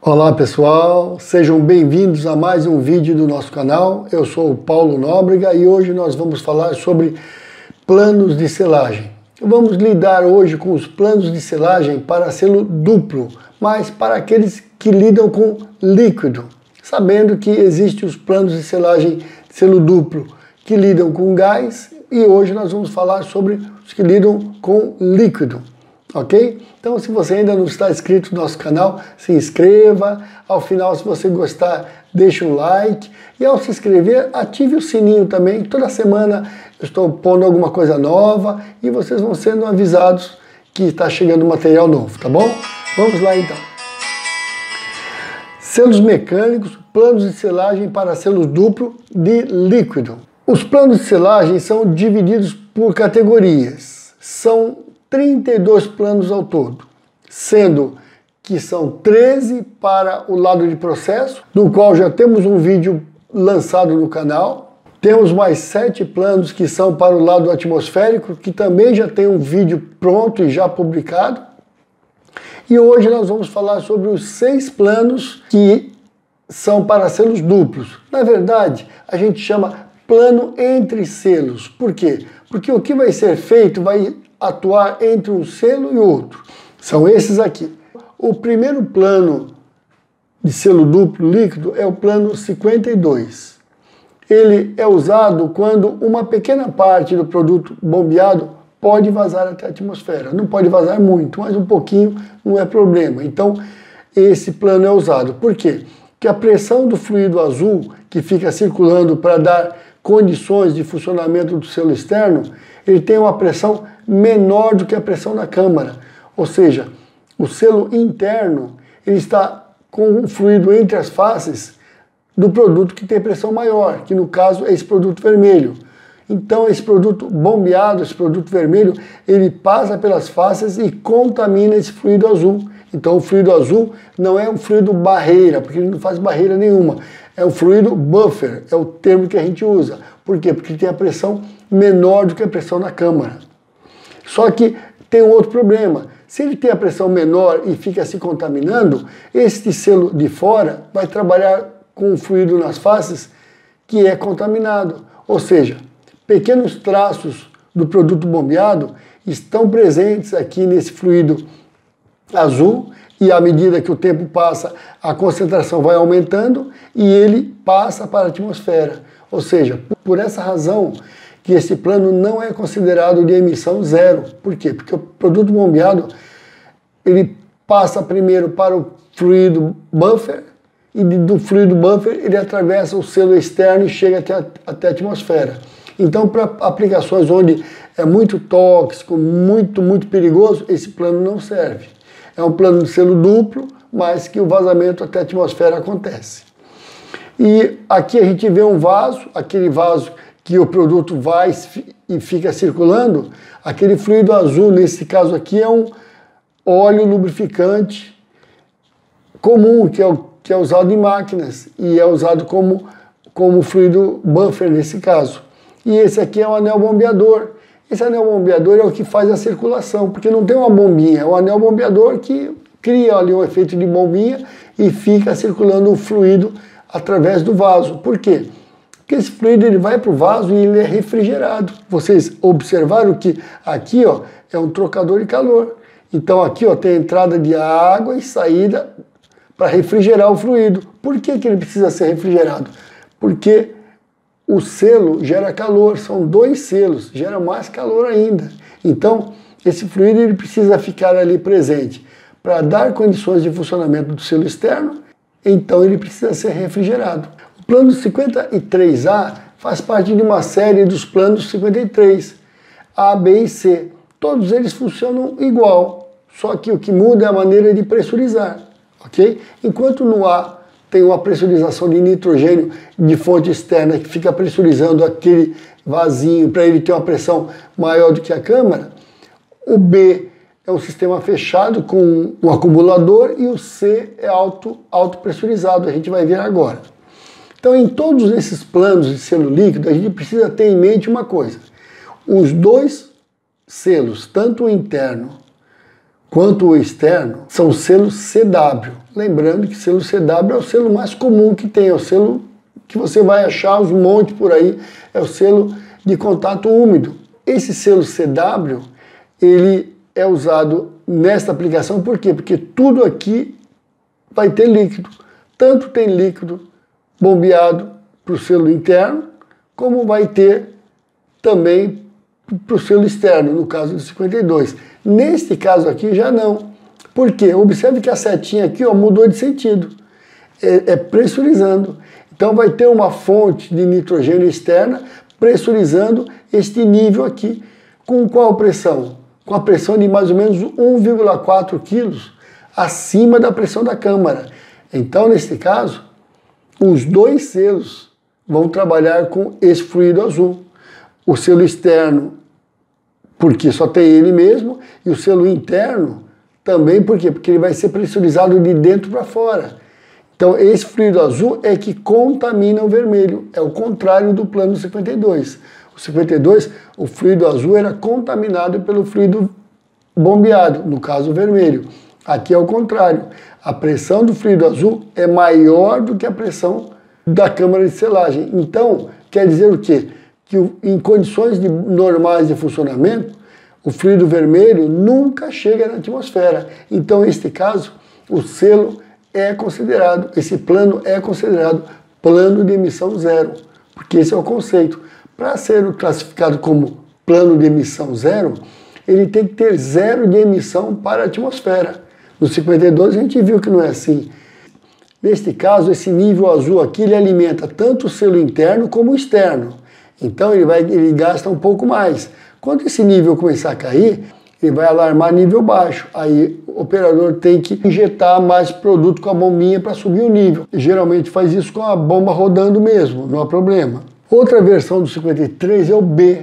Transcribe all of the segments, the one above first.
Olá pessoal, sejam bem-vindos a mais um vídeo do nosso canal. Eu sou o Paulo Nóbrega e hoje nós vamos falar sobre planos de selagem. Vamos lidar hoje com os planos de selagem para selo duplo, mas para aqueles que lidam com líquido, sabendo que existem os planos de selagem de selo duplo que lidam com gás e hoje nós vamos falar sobre os que lidam com líquido. Ok? Então, se você ainda não está inscrito no nosso canal, se inscreva. Ao final, se você gostar, deixe um like. E ao se inscrever, ative o sininho também. Toda semana eu estou pondo alguma coisa nova e vocês vão sendo avisados que está chegando material novo, tá bom? Vamos lá então. Selos mecânicos, planos de selagem para selos duplo de líquido. Os planos de selagem são divididos por categorias. São 32 planos ao todo, sendo que são 13 para o lado de processo, do qual já temos um vídeo lançado no canal. Temos mais 7 planos que são para o lado atmosférico, que também já tem um vídeo pronto e já publicado. E hoje nós vamos falar sobre os 6 planos que são para selos duplos. Na verdade, a gente chama plano entre selos. Por quê? Porque o que vai ser feito vai atuar entre um selo e outro. São esses aqui. O primeiro plano de selo duplo líquido é o plano 52. Ele é usado quando uma pequena parte do produto bombeado pode vazar até a atmosfera. Não pode vazar muito, mas um pouquinho não é problema. Então, esse plano é usado. Por quê? Porque a pressão do fluido azul que fica circulando para dar condições de funcionamento do selo externo, ele tem uma pressão menor do que a pressão na câmara. Ou seja, o selo interno ele está com o fluido entre as faces do produto que tem pressão maior, que no caso é esse produto vermelho. Então esse produto bombeado, esse produto vermelho, ele passa pelas faces e contamina esse fluido azul. Então o fluido azul não é um fluido barreira, porque ele não faz barreira nenhuma. É um fluido buffer, é o termo que a gente usa. Por quê? Porque tem a pressão menor do que a pressão na câmara. Só que tem um outro problema. Se ele tem a pressão menor e fica se contaminando, este selo de fora vai trabalhar com o fluido nas faces que é contaminado. Ou seja, pequenos traços do produto bombeado estão presentes aqui nesse fluido azul e à medida que o tempo passa, a concentração vai aumentando e ele passa para a atmosfera. Ou seja, por essa razão que esse plano não é considerado de emissão zero. Por quê? Porque o produto bombeado ele passa primeiro para o fluido buffer e do fluido buffer ele atravessa o selo externo e chega até a atmosfera. Então, para aplicações onde é muito tóxico, muito perigoso, esse plano não serve. É um plano de selo duplo, mas que o vazamento até a atmosfera acontece. E aqui a gente vê um vaso, aquele vaso que o produto vai e fica circulando, aquele fluido azul, nesse caso aqui, é um óleo lubrificante comum, que é usado em máquinas e é usado como fluido buffer nesse caso. E esse aqui é o anel bombeador. Esse anel bombeador é o que faz a circulação, porque não tem uma bombinha, é um anel bombeador que cria ali um efeito de bombinha e fica circulando o fluido através do vaso. Por quê? Porque esse fluido ele vai para o vaso e ele é refrigerado. Vocês observaram que aqui ó, é um trocador de calor. Então aqui ó, tem entrada de água e saída para refrigerar o fluido. Por que ele precisa ser refrigerado? Porque o selo gera calor, são 2 selos, gera mais calor ainda. Então, esse fluido ele precisa ficar ali presente para dar condições de funcionamento do selo externo, então ele precisa ser refrigerado. O plano 53A faz parte de uma série dos planos 53, A, B e C. Todos eles funcionam igual, só que o que muda é a maneira de pressurizar, ok? Enquanto no A tem uma pressurização de nitrogênio de fonte externa que fica pressurizando aquele vasinho para ele ter uma pressão maior do que a câmara. O B é um sistema fechado com um acumulador e o C é autopressurizado, a gente vai ver agora. Então, em todos esses planos de selo líquido, a gente precisa ter em mente uma coisa. Os 2 selos, tanto o interno quanto o externo são selos CW. Lembrando que selo CW é o selo mais comum que tem, é o selo que você vai achar uns montes por aí, é o selo de contato úmido. Esse selo CW, ele é usado nesta aplicação, por quê? Porque tudo aqui vai ter líquido. Tanto tem líquido bombeado para o selo interno, como vai ter também para o selo externo, no caso do 52. Neste caso aqui já não. Por quê? Observe que a setinha aqui, ó, mudou de sentido. É pressurizando. Então vai ter uma fonte de nitrogênio externa pressurizando este nível aqui. Com qual pressão? Com a pressão de mais ou menos 1,4 kg acima da pressão da câmara. Então, neste caso, os dois selos vão trabalhar com esse fluido azul. O selo externo, porque só tem ele mesmo, e o selo interno também, por quê? Porque ele vai ser pressurizado de dentro para fora. Então, esse fluido azul é que contamina o vermelho, é o contrário do plano 52. O 52, o fluido azul era contaminado pelo fluido bombeado, no caso o vermelho. Aqui é o contrário. A pressão do fluido azul é maior do que a pressão da câmara de selagem. Então, quer dizer o quê? Que em condições normais de funcionamento, o fluido vermelho nunca chega na atmosfera. Então, neste caso, o selo é considerado, esse plano é considerado plano de emissão zero, porque esse é o conceito. Para ser classificado como plano de emissão zero, ele tem que ter zero de emissão para a atmosfera. No 52 a gente viu que não é assim. Neste caso, esse nível azul aqui, ele alimenta tanto o selo interno como o externo. Então ele gasta um pouco mais. Quando esse nível começar a cair, ele vai alarmar nível baixo. Aí o operador tem que injetar mais produto com a bombinha para subir o nível. Geralmente faz isso com a bomba rodando mesmo, não há problema. Outra versão do 53 é o B,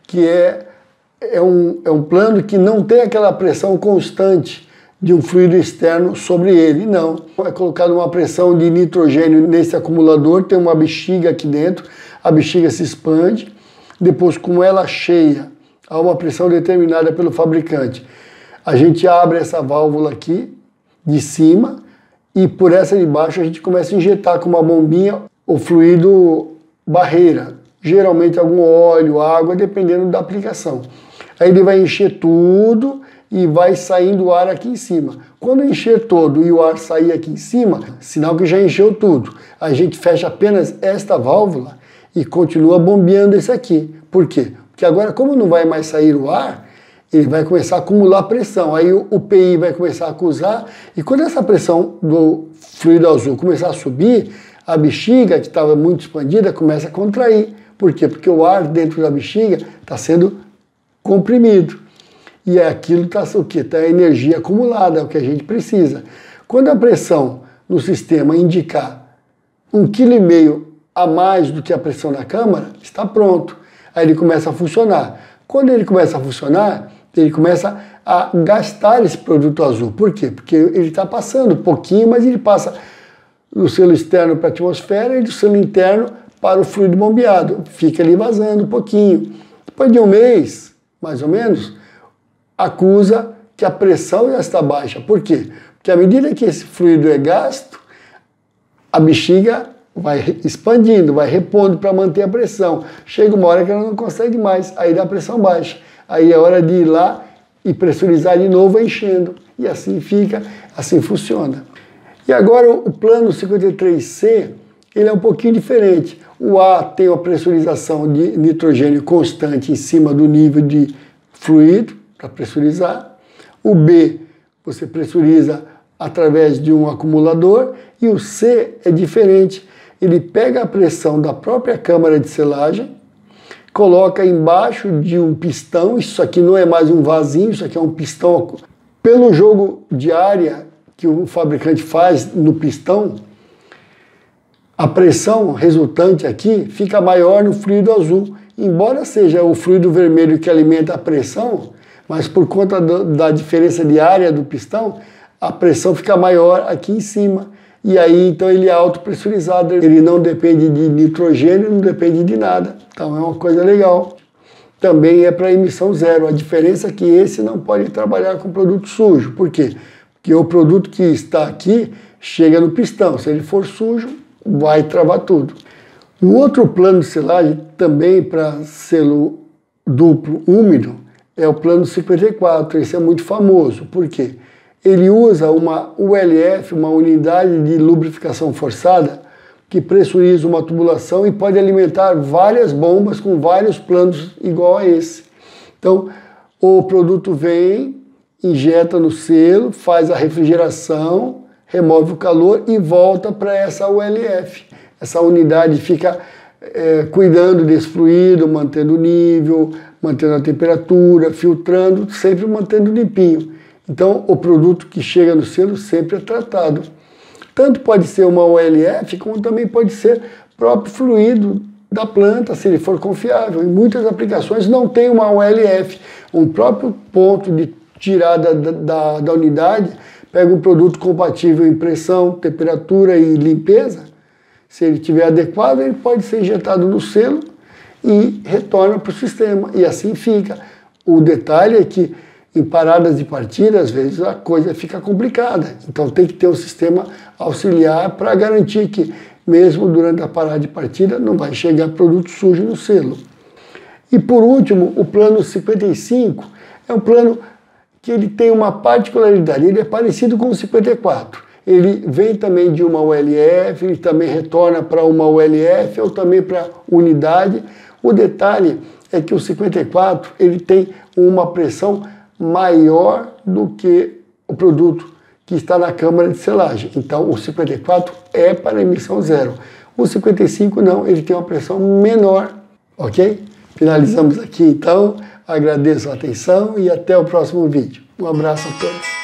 que é um plano que não tem aquela pressão constante de um fluido externo sobre ele, não. É colocada uma pressão de nitrogênio nesse acumulador, tem uma bexiga aqui dentro, a bexiga se expande, depois, como ela cheia, a uma pressão determinada pelo fabricante, a gente abre essa válvula aqui de cima e por essa de baixo a gente começa a injetar com uma bombinha o fluido barreira, geralmente algum óleo, água, dependendo da aplicação. Aí ele vai encher tudo e vai saindo o ar aqui em cima. Quando encher todo e o ar sair aqui em cima, sinal que já encheu tudo. A gente fecha apenas esta válvula e continua bombeando esse aqui. Por quê? Porque agora, como não vai mais sair o ar, ele vai começar a acumular pressão. Aí o PI vai começar a acusar, e quando essa pressão do fluido azul começar a subir, a bexiga, que estava muito expandida, começa a contrair. Por quê? Porque o ar dentro da bexiga está sendo comprimido. E aquilo está o quê? Está a energia acumulada, é o que a gente precisa. Quando a pressão no sistema indicar 1,5 kg a mais do que a pressão na câmara, está pronto. Aí ele começa a funcionar. Quando ele começa a funcionar, ele começa a gastar esse produto azul. Por quê? Porque ele está passando pouquinho, mas ele passa do selo externo para a atmosfera e do selo interno para o fluido bombeado. Fica ali vazando um pouquinho. Depois de um mês, mais ou menos, acusa que a pressão já está baixa. Por quê? Porque à medida que esse fluido é gasto, a bexiga vai expandindo, vai repondo para manter a pressão. Chega uma hora que ela não consegue mais, aí dá pressão baixa. Aí é hora de ir lá e pressurizar de novo, enchendo. E assim fica, assim funciona. E agora o plano 53C, ele é um pouquinho diferente. O A tem uma pressurização de nitrogênio constante em cima do nível de fluido, para pressurizar. O B, você pressuriza através de um acumulador. E o C é diferente. Ele pega a pressão da própria câmara de selagem, coloca embaixo de um pistão. Isso aqui não é mais um vasinho, isso aqui é um pistão. Pelo jogo de área que o fabricante faz no pistão, a pressão resultante aqui fica maior no fluido azul. Embora seja o fluido vermelho que alimenta a pressão, mas por conta da diferença de área do pistão, a pressão fica maior aqui em cima. E aí, então, ele é autopressurizado, ele não depende de nitrogênio, não depende de nada. Então, é uma coisa legal. também é para emissão zero. A diferença é que esse não pode trabalhar com produto sujo. Por quê? Porque o produto que está aqui chega no pistão. Se ele for sujo, vai travar tudo. O outro plano de selagem, também para selo duplo úmido, é o plano 54. Esse é muito famoso. Por quê? Ele usa uma ULF, uma unidade de lubrificação forçada, que pressuriza uma tubulação e pode alimentar várias bombas com vários planos igual a esse. Então, o produto vem, injeta no selo, faz a refrigeração, remove o calor e volta para essa ULF. Essa unidade fica cuidando desse fluido, mantendo o nível, mantendo a temperatura, filtrando, sempre mantendo limpinho. Então, o produto que chega no selo sempre é tratado. Tanto pode ser uma ULF, como também pode ser próprio fluido da planta, se ele for confiável. Em muitas aplicações não tem uma ULF. Um próprio ponto de tirada da unidade pega um produto compatível em pressão, temperatura e limpeza. Se ele estiver adequado, ele pode ser injetado no selo e retorna para o sistema. E assim fica. O detalhe é que em paradas de partida, às vezes a coisa fica complicada. Então tem que ter um sistema auxiliar para garantir que, mesmo durante a parada de partida, não vai chegar produto sujo no selo. E por último, o plano 55 é um plano que ele tem uma particularidade. Ele é parecido com o 54. Ele vem também de uma ULF, ele também retorna para uma ULF ou também para unidade. O detalhe é que o 54 ele tem uma pressão maior do que o produto que está na câmara de selagem. Então, o 54 é para emissão zero. O 55 não, ele tem uma pressão menor, ok? Finalizamos aqui, então. Agradeço a atenção e até o próximo vídeo. Um abraço a todos.